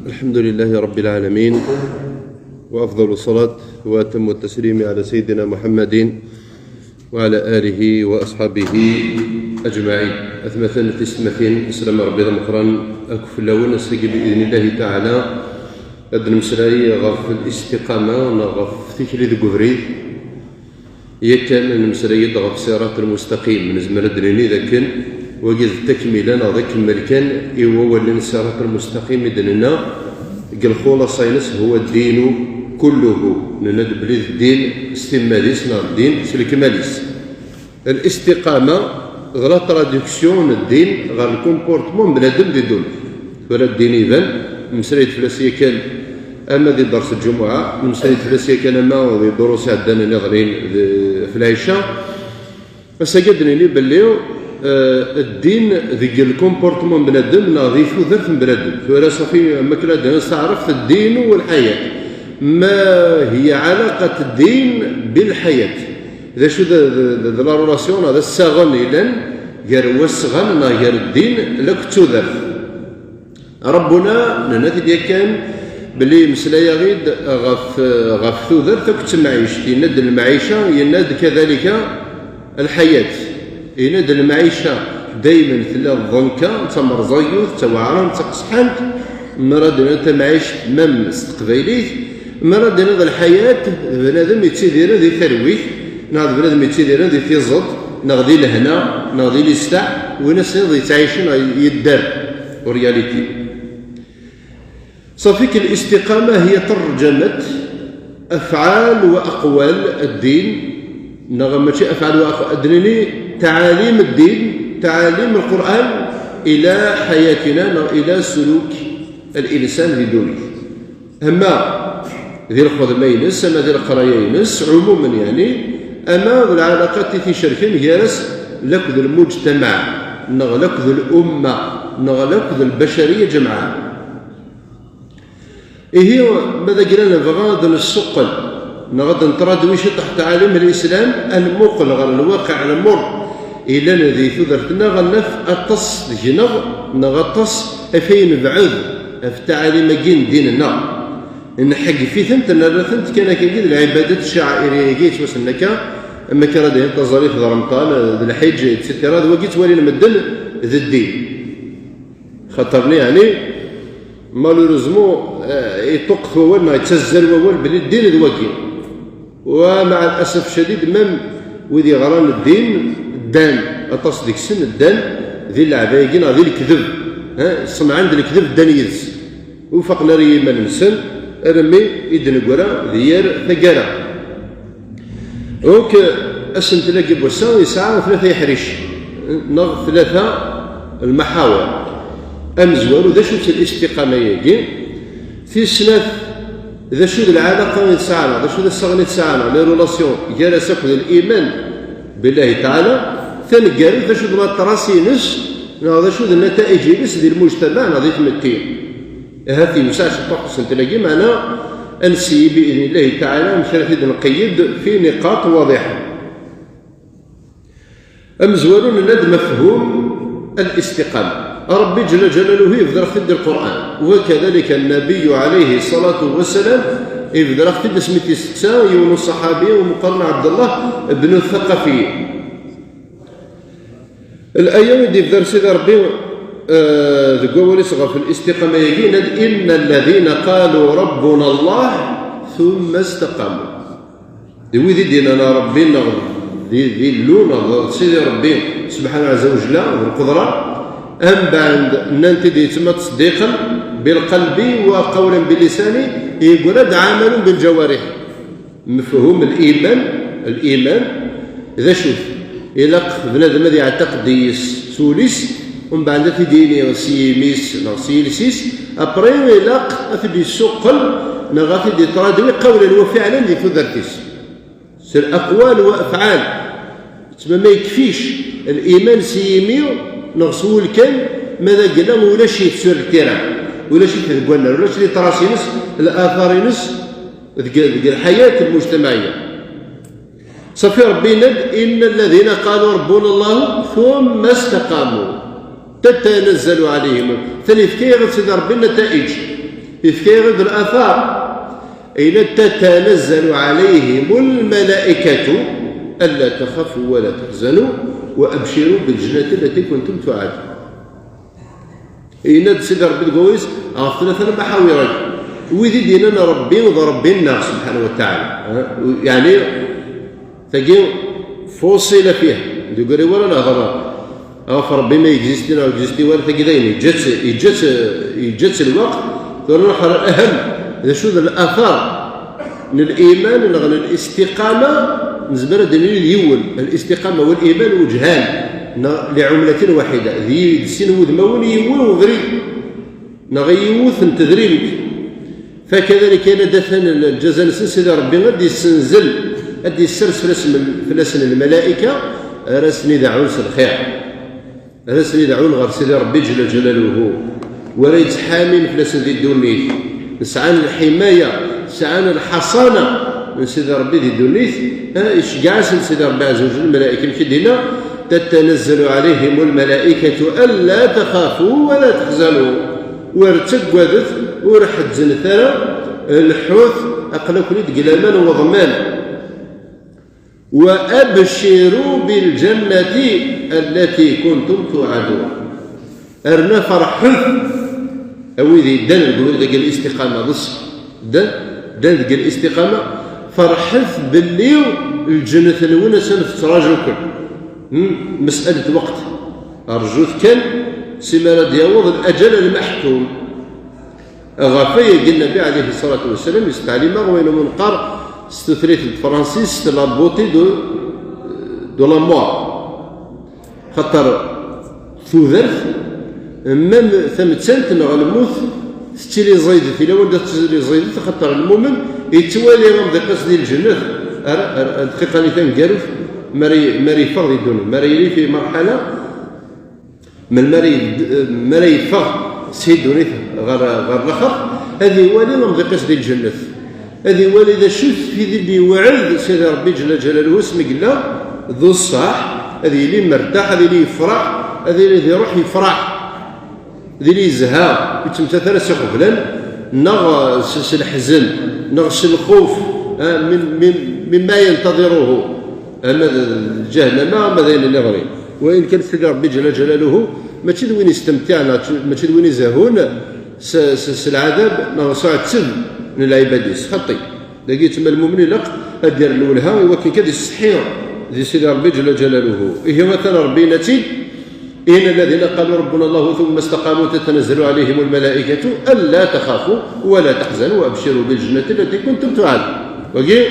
الحمد لله رب العالمين، وأفضل الصلاة وأتم التسليم على سيدنا محمد وعلى آله وأصحابه أجمعين. أثمثن في سمثين إسلام ربي مخرا أكفلون نسلق بإذن الله تعالى أدن مسرائي غف الاستقامة غف تكلي ذكوري يكن المسرائي غف صراط المستقيم من زمن الدنيا ذاكن وجد تكميلا ذاك الملكان إيوا ولن الصراط المستقيم دننا قال خلاص هو الدين كله ندب الدين استماليس الدين سلكماليس الاستقامة غلا تراديكسيون الدين غير الكومبورتمون بنادم دي دول ولا الدين إذن مسريت فلاسية كان أما دي درس الجمعة مسريت فلاسية كان أما دي دروس عندنا نظرين في العشاء بس قدني لي باللي الدين ذيك الكومبورتمون بنادم نظيف وذرف بنادم ولا صافي ما كنا نستعرف الدين والحياة ما هي علاقة الدين بالحياة إذا شو ذا لا رولاسيون هذا الساغن إلان غير وسغن غير الدين لك تذرف ربنا ننادي ديال كان بلي مسلايا غيد غف تذرف تكت معيشتي يند المعيشة يند كذلك الحياة يند المعيشة دائما ثلاث ضنكا تمر زيوث توعران تقصحانت مراد انت معيش مم استقباليت مراد هذا الحياة بنادم يتسيدير ذي ثرويث ناض بنادم يتسيدير ذي تيزط ناضي لهنا ناضي للساع وناس ذي تعيشون يدار ورياليتي صافيك الاستقامة هي ترجمة أفعال وأقوال الدين نغم ماشي أفعال وأقوال أدريني تعاليم الدين تعاليم القرآن إلى حياتنا إلى سلوك الإنسان في دونه أما ذي الخدمة ينس أما ذي القراية ينس عموما يعني أما العلاقات في شركين يرس لكذ المجتمع نغلقذ الأمة نغلقذ البشرية جمعاء هي ماذا قلنا بغاض السقل نغض نترادويش تحت تعاليم الإسلام المقل غير الواقع المر إلا الذي ثذرتنا غنف أتص جنغ نغطس أفين بعض في تعاليم جين ديننا نحق في ثمت نرثنت كان كيد العبادات الشعائرية جيت وسنك أما كان هذا تظريف ذا رمضان ذا الحج etc وقيت ولي المدن ذا الدين خطرني يعني مالوريزمون يطق وول يتسزل وول بلي الدين ذوقي ومع الأسف الشديد من وذي غران الدين الدان أطاس ديك السن الدان ذي العبايقين ذي الكذب الصنع عند الكذب الدان يدس وفقنا ري من نسن رمي إدن قرا ذيار ثقارا وك أسن تلاقي بوسان يسعى ثلاثة يحريش نغ ثلاثة المحاور أمزوار وذا شوت الاستقامة يجي في سنة ذا شو العلاقة يتسعنا ذا شو الصغن يتسعنا لي رولاسيون جالس يأخذ الإيمان بالله تعالى ثاني قال ذا شو ما تراسي نس ذا شو النتائج بس ديال المجتمع نضيف متين هذه مساعدة تقص تلاقي معنا أنسي بإذن الله تعالى مثل نقيد في نقاط واضحة أمزوارون ند مفهوم الاستقامة ربي جل جلاله يفضل خد القرآن وكذلك النبي عليه الصلاة والسلام يفضل خد اسمتي ستة يون الصحابي ومقرن عبد الله بن الثقفي الأيام دي في سيدي ربي ذكوا صغر في الاستقامة يقين إن الذين قالوا ربنا الله ثم استقاموا دي وذي دينا ربي دي اللون سيدي ربي سبحانه عز وجل بالقدرة أم بعد ننتي دي تم تصديقا بالقلب وقولا باللسان يقول هذا عمل بالجوارح مفهوم الإيمان إذا شوف إلا بنادم الذي يعتقد يسوليس ومن بعد في ديني سيميس سيلسيس أبري إلا في السقل نغافي دي ترادوي قولا وفعلا دي فذرتيس سر أقوال وأفعال تما ما يكفيش الإيمان سيميو نغسول كان ماذا قلنا ولا شيء تسر التيران ولا شيء تقولنا ولا شيء تراسينس الآثارينس الحياة المجتمعية صفي ربي ند إن الذين قالوا ربنا الله ثم استقاموا تتنزل عليهم ثاني فكيغ سيدي ربي النتائج فكيغ الآثار أين تتنزل عليهم الملائكة ألا تخافوا ولا تحزنوا وأبشروا بالجنة التي كنتم توعدون. أين سيدي ربي القويس غف ثلاثة محاور وذي ديننا ربي وضربي الناس سبحانه وتعالى يعني تجي فوصل فيها يقولي ولا نهضر فربي ما يجزي لنا ويجزي ولا تجدين يجت الوقت فنروح على الأهم إذا شو الآثار من الإيمان من الاستقامة نزبر دليل يول الاستقامة والإيمان وجهان لعملة واحدة ذي السن وذمون يول وغريب نغيوث تدريب فكذلك أنا دفن الجزاء سيدي ربي غادي يسنزل غادي يسرس فلسن الملائكة راسني دعون الخير راسني دعون غير سيدي ربي جل جلاله ولا يتحامي فلسن ذي الدنيا نسعى الحماية نسعى الحصانة من سيدي ربي ذي الدنيا إشجاع سيدي ربي عز وجل الملائكة مشدنا تتنزل عليهم الملائكة ألا تخافوا ولا تحزنوا وارتقوذت ورحت زنثرة الحوث أقل كل قلامان وضمان وأبشروا بالجنة التي كنتم توعدون أرنا فرحث أوذي دن القول دق الاستقامة بص دن دق الاستقامة فرحث باللي الجنة الأولى سنفتراجكم مسألة وقت أرجوث كان سمارة دياوض الأجل المحكوم غافية قال النبي عليه الصلاة والسلام يستعلم وين من قار ستثريت الفرنسيس لا بوتي دو لا مور خاطر ثوذرث مام ثمتسنت نغ الموت ستيلي زايد في الأول ستيلي زايد خاطر المؤمن يتوالي رمضي قصدي الجنة الدقيقة اللي تنقالوف ماري فرض يدون ماري في مرحلة من ماري فرض سيدوني غير الآخر هذه والي رمضي قصدي الجنة هذه والي إذا شفت في ذي اللي وعد سيدي ربي جل جلاله اسمه قال ذو الصح هذه اللي مرتاح هذه اللي يفرح هذه اللي يروح يفرح ذي اللي يزهى يتمثل سيقبلن نغ الحزن نغ الخوف مما ينتظره جهنم ماذا اللي غري وإن كان سيدي ربي جل جلاله ماشي وين يستمتعنا ماشي وين يزهون العذاب نغصع تسب من العباد خطي لقيت ما المؤمنين لق أدير الولها ولكن كذا الصحيح ذي سيدي ربي جل جلاله هي مثلا ربي نتيج إن الذين قالوا ربنا الله ثم استقاموا تتنزل عليهم الملائكة ألا تخافوا ولا تحزنوا وأبشروا بالجنة التي كنتم توعدون وقي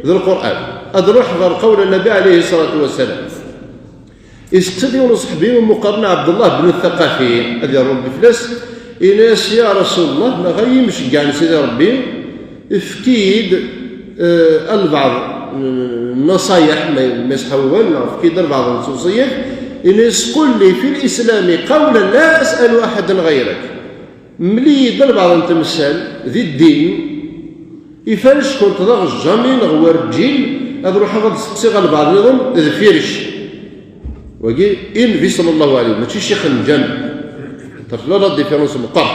ذو القرآن أدروح غير قول النبي عليه الصلاة والسلام استديون صحبي ومقارنة عبد الله بن الثقافي هذا ربي فلس إناس يا رسول الله نغي مشجع سيدي ربي افكيد البعض النصايح ما يصحوا افكيد البعض النصوصيات إناس قل لي في الإسلام قولا لا أسأل أحدا غيرك ملي البعض نتمثل ذي الدين يفرش كنت ضغط جامي نغوى رجيل هذا روح غد تصيغ البعض نظام ذي فيرش وقي إن في صلى الله عليه وسلم ماشي شيخ الجنة لا ديفيرونس مقر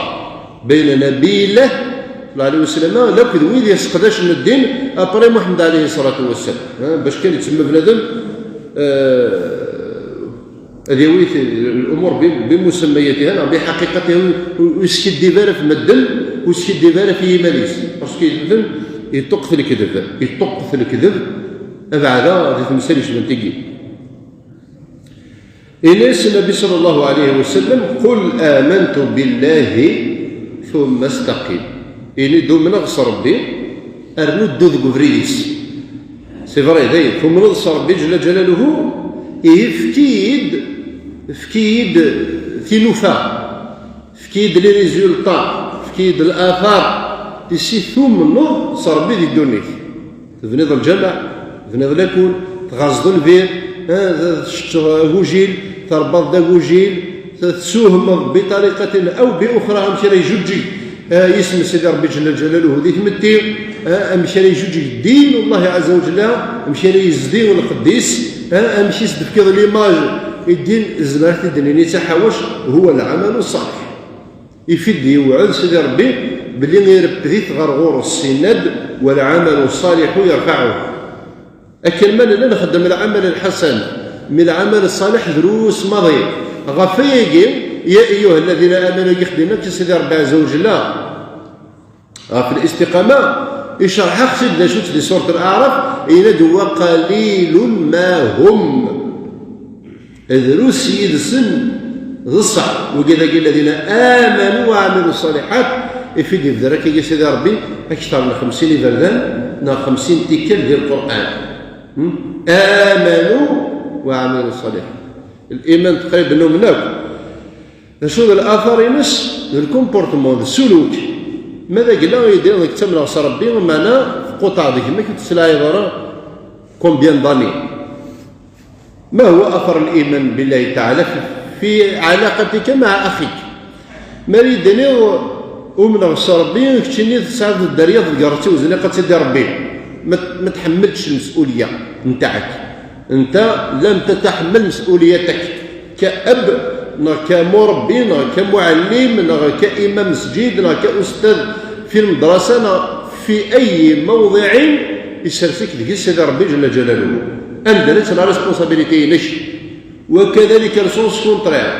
بين نبي الله صلى الله عليه وسلم لا كذا وين يسقداش من الدين ابري محمد عليه الصلاه والسلام باش كان يتسمى بنادم هذه ويت الامور بمسمياتها بحقيقتها ويسكت ديفاره في مدل ويسكت ديفاره في ماليس باسكو يدل يطق في الكذب ابعد هذه المسالش بنتيجي إناس النبي صلى الله عليه وسلم قل آمنت بالله ثم استقيم إني دو من أغصى ربي أرنو الدوذ قفريس سي فري ذي ثم نغصى ربي جل جلاله فكيد في نفا فكيد لي ريزولطا فكيد الآثار تسي ثم نغصى ربي ذي الدنيا تفنيض الجمع تفنيض لكون تغزض الفير غوجيل تربط داغوجيل تسوهم بطريقة أو بأخرى أمشي يجوجي اسم سيدي ربي جل جلاله ذي ثمتي أمشي يجوجي الدين الله عز وجل أمشي يزدي والقديس أمشي يستفكر ليماج الدين زمرت الدين تحوش هو العمل الصالح. يفيد يوعد سيدي ربي باللي يربي غرغور السند والعمل الصالح يرفعه. أكل من لا نخدم العمل الحسن من العمل الصالح دروس ماضي غفيقي يا أيها الذين آمنوا يخدمك سيدي ربي عز وجل في الاستقامة يشرح خصيد شوت في سورة الأعراف إن وقليل ما هم دروس يدسن ضصع وكذا الذين آمنوا وعملوا الصالحات يفيد ذلك يا سيدي ربي أكثر من 50 بردان 50 تكل ديال القرآن آمنوا وعملوا الصالحات. الإيمان تقريبا نمناك شو الآثار ينس الكومبورتمون السلوك ماذا قلنا يدير لك تمنع ربي ومعنا قطع ذيك ما كنت تسلاي ضرا كومبيان داني. ما هو أثر الإيمان بالله تعالى في علاقتك مع أخيك؟ ما يدني ومن ربي كتشيني تساعد الدريه تلقى وزنقه سيدي ربي ما تحملش المسؤوليه نتاعك. انت لم تتحمل مسؤوليتك كأب كمربي كمعلم كإمام مسجد كأستاذ في المدرسة في أي موضع يسرسك ذكي سيدي ربي جل جلاله أندلت لا ريسبونسابيلتي نش. وكذلك السونس كونترير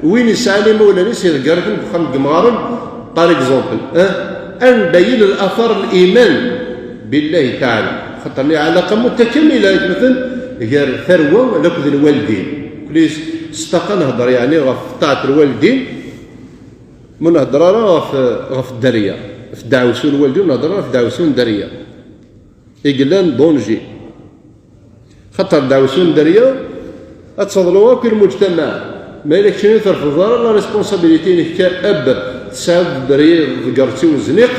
وين يسعى لي مولانا سيدي قارفين بخام قمارن بار اكزومبل أن نبين الأثر الإيمان بالله تعالى خاطر علاقة متكاملة مثلا غير ثروة لكذ الوالدين كليس استقى نهضر يعني غف طاعة الوالدين من نهضر غف الدرية في دعوسون الوالدين نهضر في دعوسون الدرية إقلان دونجي خاطر دعوسون الدرية أتصدلوها في المجتمع ما إلا كشني ترفض لا ريسبونسابيلتي كأب تساعد الدرية ذكرتي والزنيق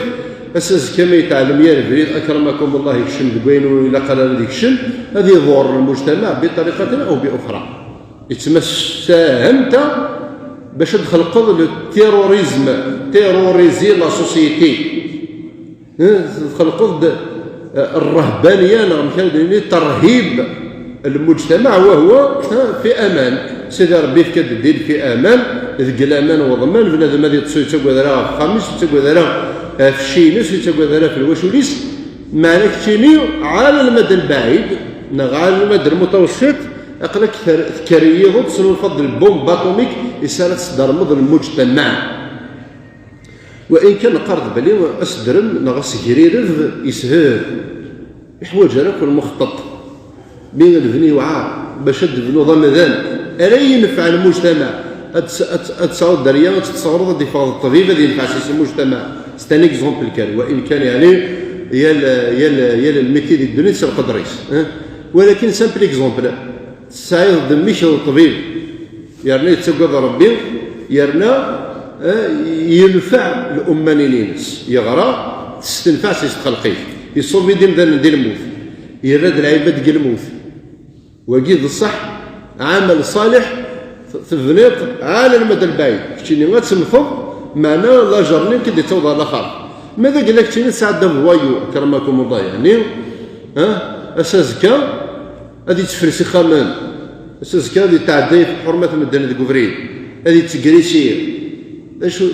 أساس كما يتعلم يا البريد أكرمكم الله يكشم دبين وإلا قال هذا يكشم هذه يضر المجتمع بطريقة أو بأخرى. ساهمت باش تخلق التيروريزم تيروريزي لا سوسيتي تخلق الرهبانية نعم ترهيب المجتمع وهو في أمان. سيدي ربي فكاد الدين في أمان ذك الأمان وضمان بنادم هذه تسوي ذرا خامس تسوي ذرا في الشينس تسوي ذرا في الوشوليس مالك تشيني على المدى البعيد على المدى المتوسط أقلك ذكرية تصل الفضل البومب اتوميك يسال تصدر مضر المجتمع. وإن كان قرض بالي أصدرم نغص كريرف يسهر يحوج لك المخطط بين البني وعاء باش البنو ضمذان ألا ينفع المجتمع أتصعد دريا وتتصور الدفاع الطبيب هذا ينفع المجتمع ستان اكزومبل كان وإن كان يعني يا الميتي ديال الدنيا تسرق الدريس ولكن سامبل اكزومبل سعيد دميش الطبيب يعني يتسقط ربي يرنا ينفع الأمة نينينس يغرى تستنفع سيستخلقيه يصوب يدين ديال الموت يراد العباد ديال الموت وقيد الصح عمل صالح تفنيط على المدى البعيد كتشيني ما تسمفض معنا لا جرني كدي توضع الاخر ماذا قال لك تشيني ساعه فوايو كرمكم الله يعني اساس كا هذه تفرسي خامان اساس كا هذه تعدي في حرمه مدن الكفرين هذه تكريسير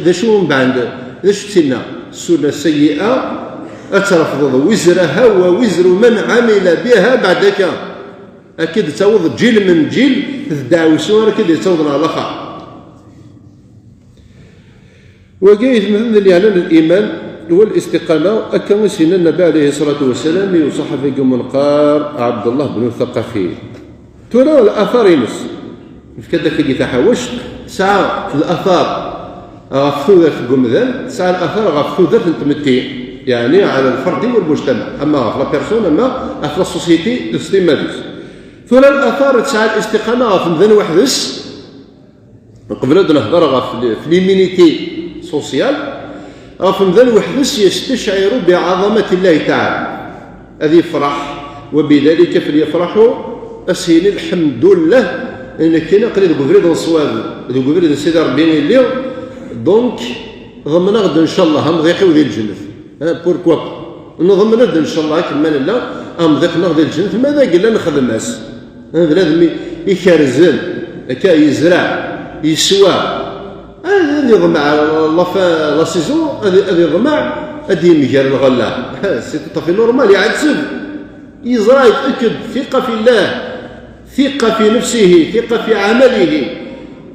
ذا شو من بعد ذا شو تسنى السنه السيئه أترفض وزرها ووزر من عمل بها بعدك أكيد تعوض جيل من جيل تدعوسون أكيد تعوض على الآخر. وقيت مثل اللي يعلن الإيمان هو الاستقامة أكما سنة النبي عليه الصلاة والسلام وصحفي منقار عبد الله بن الثقفي ترى الآثار ينس في كذا كي تحوش ساعة الآثار غفو ذات القمذان ساعة الآثار غفو ذات التمتي يعني على الفرد والمجتمع أما في لا بيرسون أما في السوسيتي الاستيماليس ثم الآثار تسعى الاستقامة في مذن وحدس قبل نهضر في ليمينيتي سوسيال في مذن وحدس يستشعر بعظمة الله تعالى هذه يفرح وبذلك فليفرحوا أسهل الحمد لله أن كاين قليل قبريد الصواب قبريد سيدي ربي اليوم دونك ضمن غدا إن شاء الله هم ضيقي وذي الجنة بوركوا نضمن ان شاء الله كما لا ام ذاك ناخذ الجنه ماذا قلنا نخدم ناس هذا لازم يكرزن هكا يزرع يسوى هذا يضمع الله في لا سيزون، هذا يضمع هذا يمجر الغله سي طافي نورمال يعتسب يزرع يتاكد ثقه في الله، ثقه في نفسه، ثقه في عمله،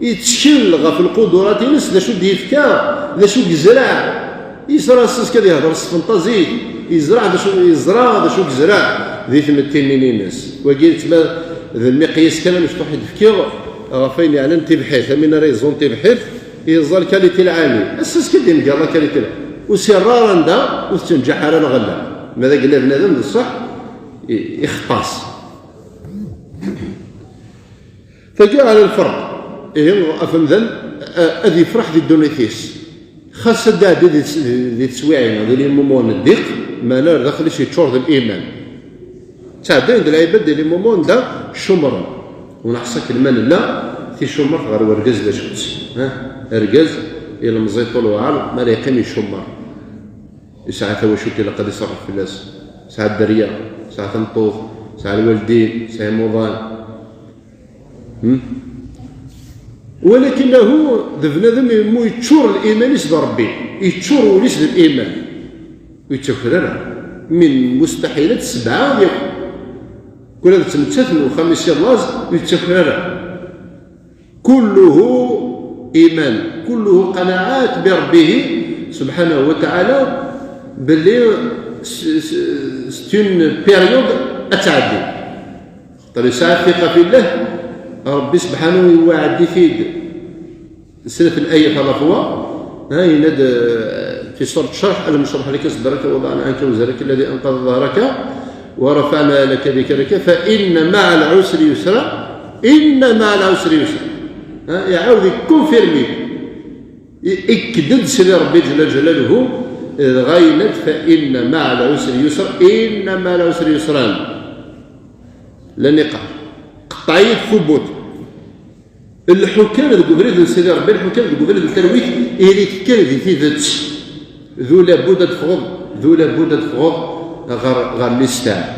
يتشكل في القدرات نس ذا شو ديفكا ذا شو يزرع يزرع الساس كذا يهضر الفانتازي يزرع ذا شو يزرع ذا شو يزرع ذي تمتينين الناس وقيلت ما ذا المقياس كلام مش توحد فكير غافين يعني تبحث من ريزون تبحث يزال كاليتي العالي الساس كذا يمكن الله كاليتي وسرارا دا وتنجح على الغلا ماذا قلنا بنادم بصح يختص فجاء على الفرق افهم ذن اذي فرح ذي الدونيثيس خاصة دا ذي تسويعين ذي المومون الدق ما لا داخل شي تشور الايمان تعدين ذي العباد ذي المومون دا شمرا ونحصك المال لا في شمر غير ورقز لا شوت رقز الى مزيطول وعال ما لا يقيم يشمر ساعات هو شوكي لقد يصرف في الناس ساعات الدريه ساعات نطوف ساعات الوالدين ساعات موضان ولكنه ذبنادم مو يتشور الايمان يسد ربي يتشور وليس الايمان ويتشكرر من مستحيلات السبعه ديال كل هذا تمثل وخميس الراس يتشكرر كله ايمان كله قناعات بربه سبحانه وتعالى باللي ستون بيريود اتعدي طيب ساعه ثقه في الله ربي سبحانه يوعد فيد سنة الآية فالأخوة يناد في سورة الشرح ألم نشرح لك صدرك ووضعنا عنك وزرك الذي أنقذ ظهرك ورفعنا لك ذكرك فإن مع العسر يسرا إن مع العسر يسرا يعاود كونفيرمي اكدد سيدي ربي جل جلاله غاينت فإن مع العسر يسرا إن مع العسر يسرا لا نقاش قطعية ثبوت الحكام الجبريل سيدي ربي الحكام الجبريل التلويث اللي تكاد في ذات ذو لابد تفغض ذو لابد تفغض غير الاستاع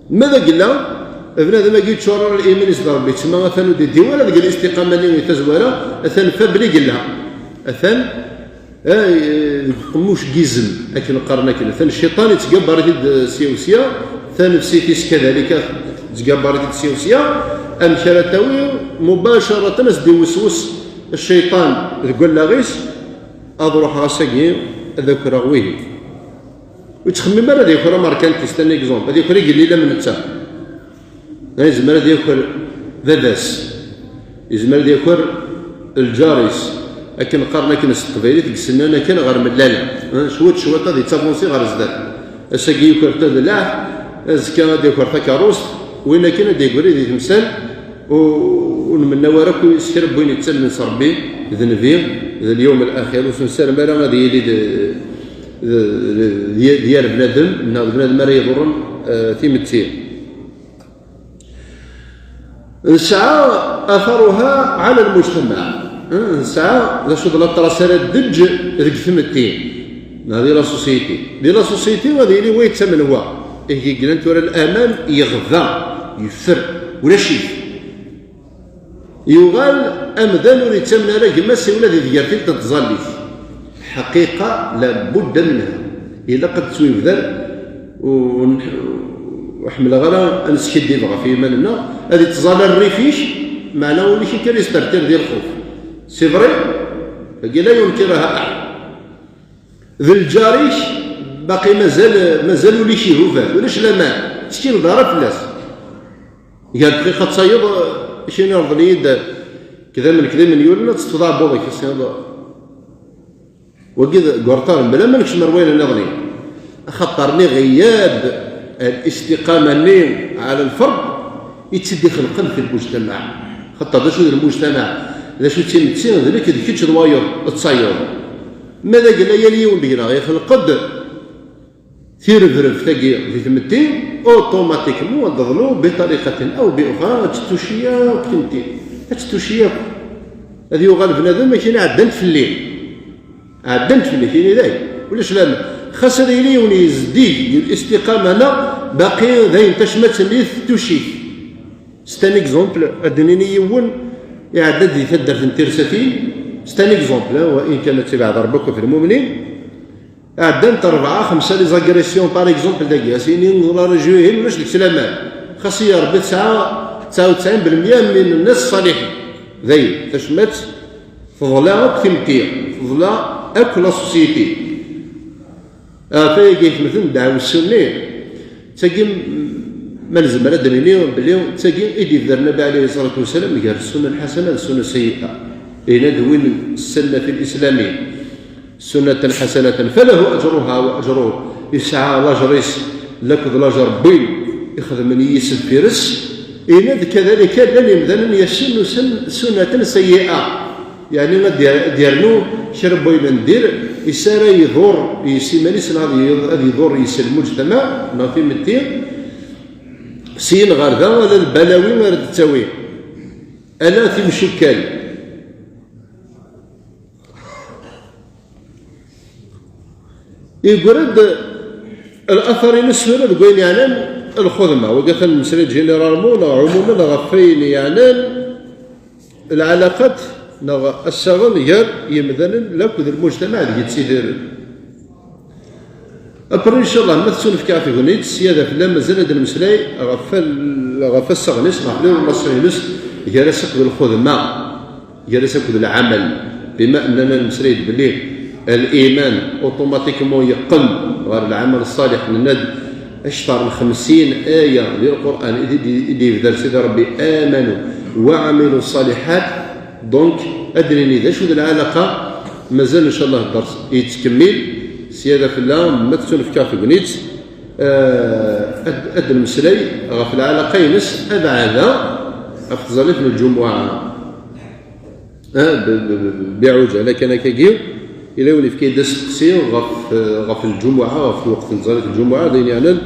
ماذا قلنا بنادم ما قلت شورر الايمان سيدي ربي تسمى مثلا دي ولا قال الاستقامه اللي تزوره اثن فبري قلها اثن قموش جيزم لكن قرنا كذا ثن الشيطان يتقبر السيوسيه ثن نفسيتيس كذلك تقبرت السيوسية أمشرتوي مباشرة نسدي وسوس الشيطان تقول لا غيس أضروح راسكي ذكر غويه وتخمم مرة ذكر ماركان تستنى إكزومبل هذا يكون يقول لي لا من التا يزمر هذا يكون ذاس يزمر هذا يكون الجاريس لكن قرنا كنا القبيلة تقسلنا كان غير ملالا شوط هذه تافونسي غير زداد الساقي يكون لا أزكى هذا يكون ثكاروس وين كان ديكوري دي تمثال ونمنى وراك يسكرب وين يتسلم صربي ذنبير ذا اليوم الاخير وسنسال مالا غادي يلي ديال بنادم بنادم راه يضر تيمتين نسعى اثرها على المجتمع نسعى لا شو لا تراسل الدج ذيك ثمتين هذه لا سوسيتي دي لا سوسيتي وهذه اللي ويتسمن هو إيه قلت ولا الأمان يغذى يفر ولا شيء يغال أمذان وليتسمنا لك ما سي ولا ذي ذيارتين تتظلي حقيقة لابد منها إلا قد تسوي بذل وحمل غلا نسكي بغا في مالنا هذه تظل الريفيش معنا ولي شي كان يسترتر ديال الخوف سي فري لا ينكرها أحد ذي الجاريش باقي مازال ولي شي هوفات ولاش لا ما تشكي ضرب في الناس قال دقيقه تصيد شي نرض اليد كذا من يولنا تستضع بوضك هذا وكذا قرطار بلا ما نكش مروين نظني خطرني غياب الاستقامه على الفرد يتسدي خلقا في المجتمع خاطر هذا شو المجتمع هذا شو تيمتسين هذاك كيتش دواير تصيد ماذا قال لي اليوم بينا يخلق ثيرفرف تاقي في ثمتين اوتوماتيكمون تظلو بطريقه او باخرى تتوشيا كنتي تتوشيا هذه يغال بنادم ماشي عدنت في الليل كاين ذاك ولاش لا خاص هذا يليون يزدي الاستقامه انا باقي ذاين تشمت اللي توشي ستان اكزومبل ادنيني يون يعدد يتدر في الترستين ستان اكزومبل وان كانت تبع ربك في المؤمنين عدنت 4 5 لي زاغريسيون بار اكزومبل داكيا سينين لا رجو يهمش ديك السلامات خاص يا ربي 99% من الناس الصالحين ذي تشمت فضلا كتمتيع فضلا اكل السوسيتي فايقيت مثل دعوة السنة تاقي ما لازم لا دليل بلي تاقي ايدي دار النبي عليه الصلاة والسلام قال السنة الحسنة السنة السيئة هنا دوين السنة في الإسلام سنة حسنة فله أجرها وأجره يسعى لاجريس لكذ لاجر بين يخذ من يسد في رس هنا كذلك لن يمذن يسن سنة سيئة يعني ما ديرنو شرب بين ندير يسار يضر يسيمانيس هذا يضر يسال المجتمع ما في متين سين غير ذا ولا البلاوي ما رد تساوي انا في مشكل يقرد الاثرين السورة تقول يعني الخدمه وقفل المسري جينيرالمون عموما غفين يعني العلاقات الشغل غير يمثلا لك المجتمع اللي يتسيدر أبرا إن شاء الله ما تسون في كافي غنيت السيادة في لما زلد المسلاي غفل السغنيس غفل المصرينيس جالسك بالخدمة جالسك بالعمل بما أننا المسلاي بالليل الإيمان أوتوماتيكمون يقل غير العمل الصالح للند أشطر من 50 آية للقرآن إذا في درس ربي آمنوا وعملوا الصالحات دونك أدريني ذا شو العلاقة مازال إن شاء الله الدرس يتكمل سيادة في الله ما تسون في كافي بنيت أد المسلي غف العلاقة ينس أبعدا أفضل في الجمعة بعجلة كان كيجيو إلا ولي في كيدس تقسيم غف الجمعة غف وقت نزالة الجمعة دين يعني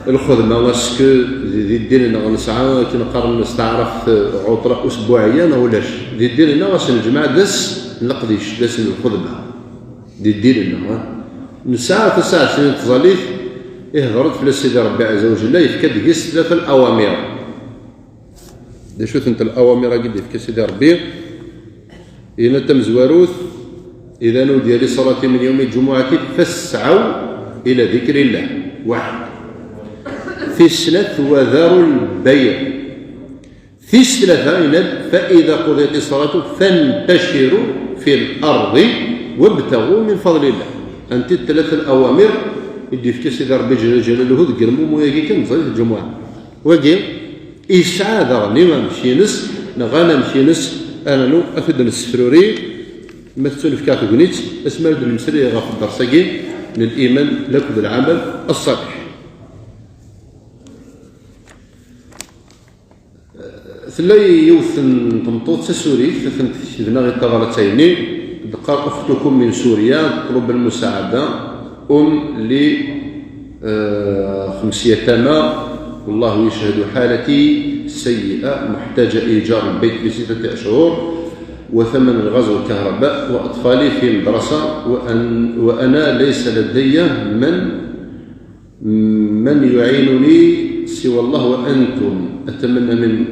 الخدمة واسكو ذي الدين غنسعى كي نقارن نستعرف عطلة أسبوعية ولاش ذي الدين واش الجماعة دس نقديش دس الخدمة ذي الدين نسعى تسعى سنين تظليف هضرت في السيد ربي عز وجل يفكد قيس 3 الأوامر دي شوت انت الأوامر قد يفكد سيدي ربي إذا تم زواروث إذا نودي لصلاة من يوم الجمعة فاسعوا إلى ذكر الله 1 ثلث وذروا البيع ثلث فإذا قضيت الصلاة فانتشروا في الأرض وابتغوا من فضل الله أنت 3 الأوامر اللي في سيدي ربي جل جلاله ذكر موياكي كان صلاه الجمعة وقيل إسعاد غني ما مشينس نغانا مشينس أنا نو أخذ السفروري مثل في كافي بنيت اسمه المسري غاف الدرساكي من الإيمان لك بالعمل الصالح ثلاث يوثن تمطوط سوري ثلاث شدنا غير تغلطيني دقار أختكم من سوريا تطلب المساعدة ل 5 يتامى والله يشهد حالتي سيئة محتاجة إيجار البيت ب6 أشهر وثمن الغاز والكهرباء وأطفالي في مدرسة وأنا ليس لدي من يعينني سوى الله وأنتم أتمنى من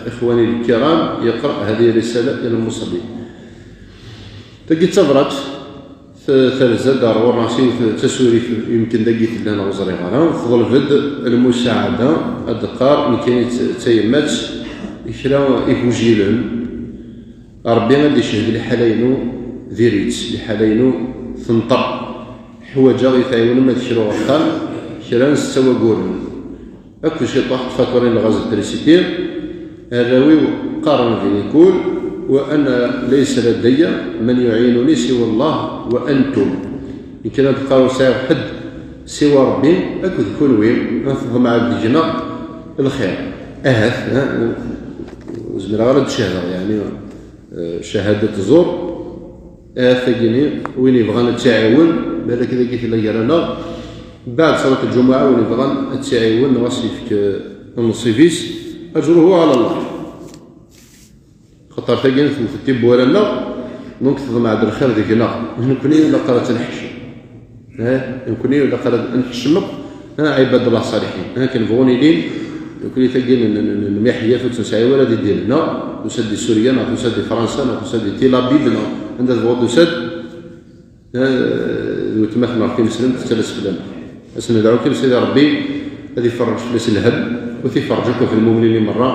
إخواني الكرام يقرأ هذه الرسالة إلى المصلين تجي تبرت ثالثة دار وراسي تسوري يمكن دقيت لنا وزري غرام فضل فد المساعدة الدقار اللي كاين تيمات يشرا يفوجيلن ربي غادي يشهد لحالينو ذيريت لحالينو ثنطر حواجا غيتعاونوا ما تشرو وقال شرا نستوى قولن اكو شي طاح فاتورين الغاز التريسيتي الراوي قارن فين يقول وأنا ليس لدي من يعينني سوى الله وأنتم إن كان تلقاو ساعة حد سوى ربي أكو تكون وين نفضل مع الدجنة الخير زمير غير الشهادة يعني شهادة الزور ثقيني وين يبغى نتعاون بالك إذا قلت لي رانا بعد صلاة الجمعة وين يبغى نتعاون نوصيفك النصيفيس أجره على الله خطر تاقين في التيب ولا لا دونك تضمع عبد الخير ديك لا نكوني ولا قرات نحشم نكوني ولا قرات نحشمك عباد الله الصالحين كنبغوني لين كل تلقى من محيا في تنسعي ولا ديالنا تسد سوريا تسد فرنسا تسد تيل ابيب عندها تبغى تسد وتمثل في مسلم تتلس فلان بس ندعو كل سيدي ربي هذه يفرج فلوس الهم وتفرجكم في المؤمنين مرة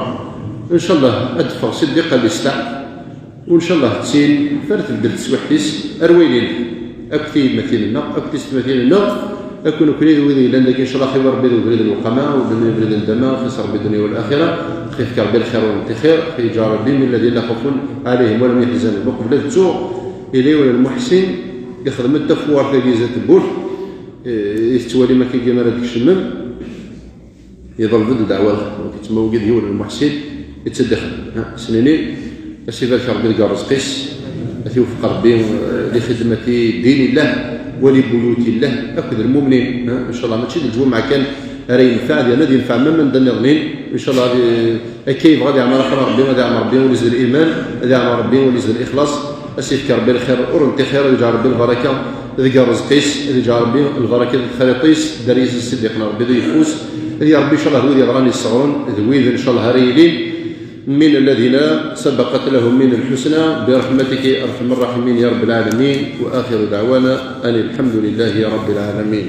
ان شاء الله ادفع صديق الاستع وان شاء الله تسين فرت البلد سوحتيس ارويلين اكثي مثيلنا اكثي مثيلنا اكون كريد وذي لان ان شاء الله خير ربي ذي الوقماء وبريد الدماء خير ربي الدنيا والاخره خير كربي الخير والانتخير خير جار ربي من الذين لا خوف عليهم ولم يحزنوا بقوا بلا تسوق اليه ولا المحسن يخدم التفوار في جيزه البول يستوالي ما كيجي مراد الشمم يظل ضد الدعوه كتما وجد هو المحسن يتدخل سنيني السيفال ربي لقى رزقيس يوفق ربي لخدمه دين الله ولبيوت الله اكد المؤمنين ان شاء الله ماشي الجو مع كان راه ينفع ديالنا غادي ينفع من دنا غنين ان شاء الله كيف غادي يعمر اخر ربي غادي يعمر ربي وليزيد الايمان غادي يعمر ربي وليزيد الاخلاص اسيف ربي الخير ورنت خير ويجعل ربي البركه ذكر رزقيس يجعل ربي البركه الخريطيس داريس الصديقنا ربي يفوز يا ربي ان شاء الله ذوي غراني الصغرون ذوي ان شاء الله ريلين من الذين سبقت لهم من الحسنى برحمتك ارحم الراحمين يا رب العالمين واخر دعوانا ان الحمد لله رب العالمين.